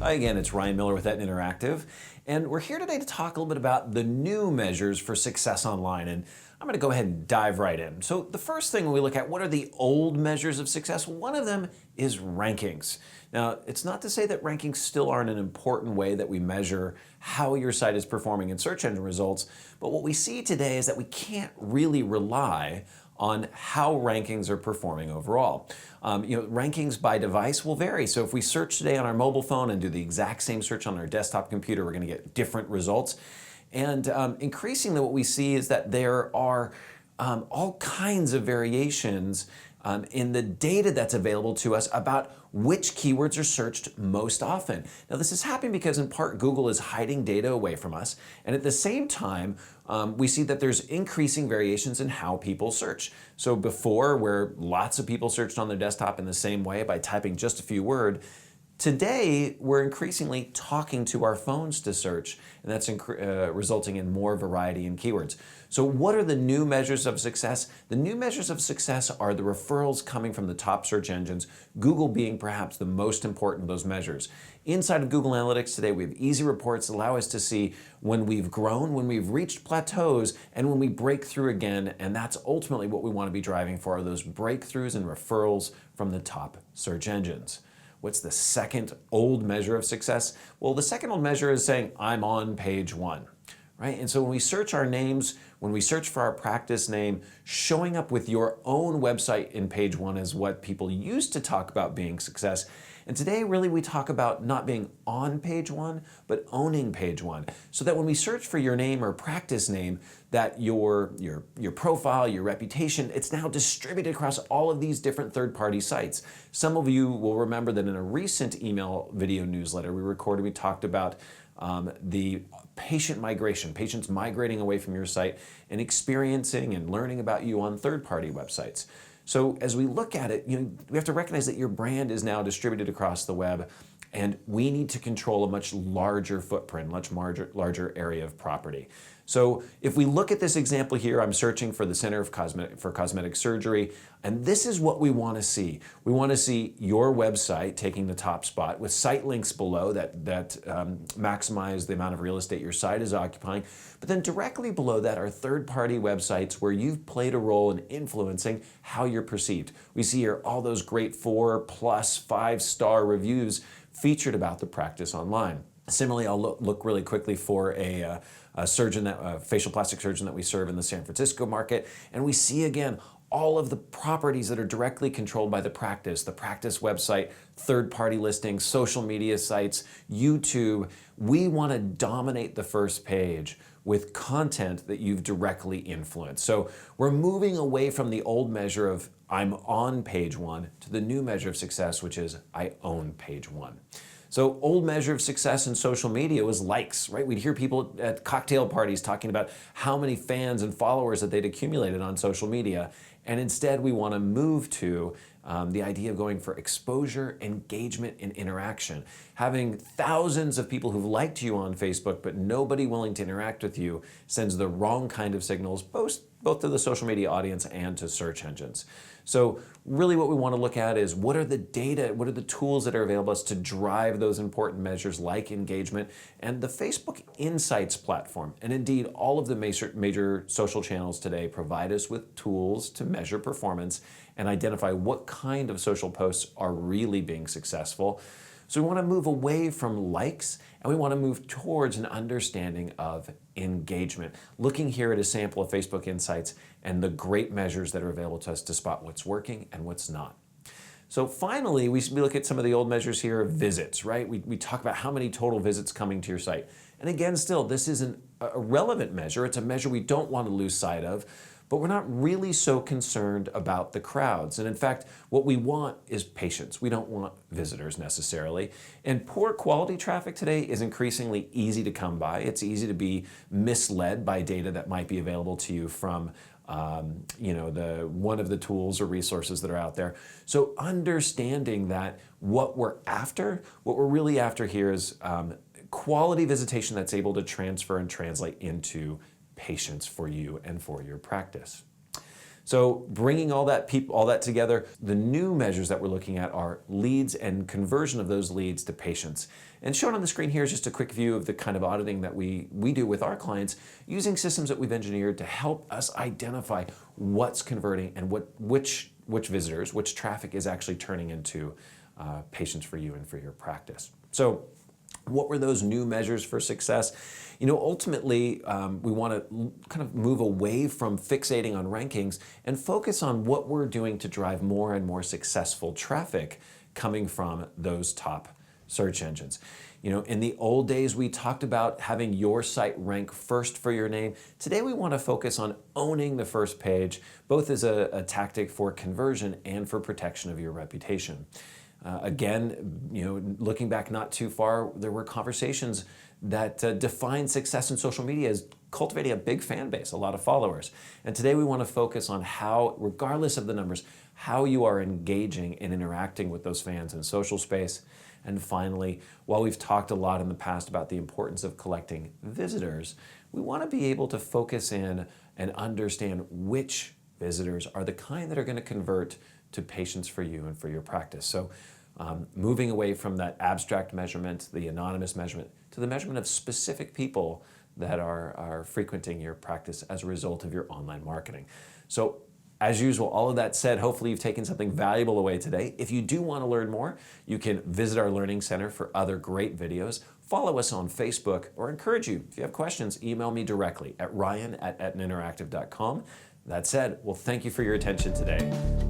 Hi again, it's Ryan Miller with Etna Interactive, and we're here today to talk a little bit about the new measures for success online, and I'm going to go ahead and dive right in. So the first thing when we look at what are the old measures of success, one of them is rankings. Now, it's not to say that rankings still aren't an important way that we measure how your site is performing in search engine results, but what we see today is that we can't really rely on how rankings are performing overall. Rankings by device will vary. So if we search today on our mobile phone and do the exact same search on our desktop computer, we're going to get different results. And increasingly what we see is that there are all kinds of variations in the data that's available to us about which keywords are searched most often. Now this is happening because in part Google is hiding data away from us, and at the same time we see that there's increasing variations in how people search. So before, where lots of people searched on their desktop in the same way by typing just a few words, today, we're increasingly talking to our phones to search, and that's resulting in more variety in keywords. So what are the new measures of success? The new measures of success are the referrals coming from the top search engines, Google being perhaps the most important of those measures. Inside of Google Analytics today, we have easy reports that allow us to see when we've grown, when we've reached plateaus, and when we break through again, and that's ultimately what we want to be driving for, are those breakthroughs and referrals from the top search engines. What's the second old measure of success? Well, the second old measure is saying, I'm on page one, right? And so when we search our names, when we search for our practice name, showing up with your own website in page one is what people used to talk about being success. And today, really, we talk about not being on page one, but owning page one. So that when we search for your name or practice name, that your profile, your reputation, it's now distributed across all of these different third-party sites. Some of you will remember that in a recent email video newsletter we recorded, we talked about the patient migration, patients migrating away from your site and experiencing and learning about you on third-party websites. So as we look at it, we have to recognize that your brand is now distributed across the web, and we need to control a much larger footprint, much larger area of property. So if we look at this example here, I'm searching for the Center for Cosmetic Surgery, and this is what we want to see. We want to see your website taking the top spot with site links below that maximize the amount of real estate your site is occupying. But then directly below that are third-party websites where you've played a role in influencing how you're perceived. We see here all those great 4+, 5-star reviews featured about the practice online. Similarly, I'll look really quickly for a facial plastic surgeon that we serve in the San Francisco market, and we see again all of the properties that are directly controlled by the practice website, third-party listings, social media sites, YouTube. We want to dominate the first page with content that you've directly influenced. So we're moving away from the old measure of I'm on page one to the new measure of success, which is I own page one. So old measure of success in social media was likes, right? We'd hear people at cocktail parties talking about how many fans and followers that they'd accumulated on social media. And instead we want to move to the idea of going for exposure, engagement, and interaction. Having thousands of people who've liked you on Facebook, but nobody willing to interact with you sends the wrong kind of signals, both to the social media audience and to search engines. So really what we want to look at is what are the data, what are the tools that are available to us to drive those important measures like engagement, and the Facebook Insights platform. And indeed, all of the major social channels today provide us with tools to measure performance and identify what kind of social posts are really being successful. So we want to move away from likes, and we want to move towards an understanding of engagement. Looking here at a sample of Facebook Insights and the great measures that are available to us to spot what's working and what's not. So finally, we look at some of the old measures here of visits, right? We talk about how many total visits coming to your site. And again, still, this isn't a relevant measure. It's a measure we don't want to lose sight of. But we're not really so concerned about the crowds. And in fact, what we want is patience. We don't want visitors necessarily. And poor quality traffic today is increasingly easy to come by. It's easy to be misled by data that might be available to you from one of the tools or resources that are out there. So understanding that what we're really after here is quality visitation that's able to transfer and translate into patience for you and for your practice. So bringing all that together, the new measures that we're looking at are leads and conversion of those leads to patients. And shown on the screen here is just a quick view of the kind of auditing that we do with our clients using systems that we've engineered to help us identify what's converting and which visitors, which traffic is actually turning into patients for you and for your practice. So what were those new measures for success? Ultimately, we want to kind of move away from fixating on rankings and focus on what we're doing to drive more and more successful traffic coming from those top search engines. In the old days, we talked about having your site rank first for your name. Today, we want to focus on owning the first page, both as a tactic for conversion and for protection of your reputation. Again, looking back not too far, there were conversations that defined success in social media as cultivating a big fan base, a lot of followers. And today we want to focus on how, regardless of the numbers, how you are engaging and interacting with those fans in social space. And finally, while we've talked a lot in the past about the importance of collecting visitors, we want to be able to focus in and understand which visitors are the kind that are going to convert to patients for you and for your practice. So moving away from that abstract measurement, the anonymous measurement, to the measurement of specific people that are frequenting your practice as a result of your online marketing. So as usual, all of that said, hopefully you've taken something valuable away today. If you do want to learn more, you can visit our Learning Center for other great videos. Follow us on Facebook, or encourage you, if you have questions, email me directly at ryan@etnainteractive.com. That said, well, thank you for your attention today.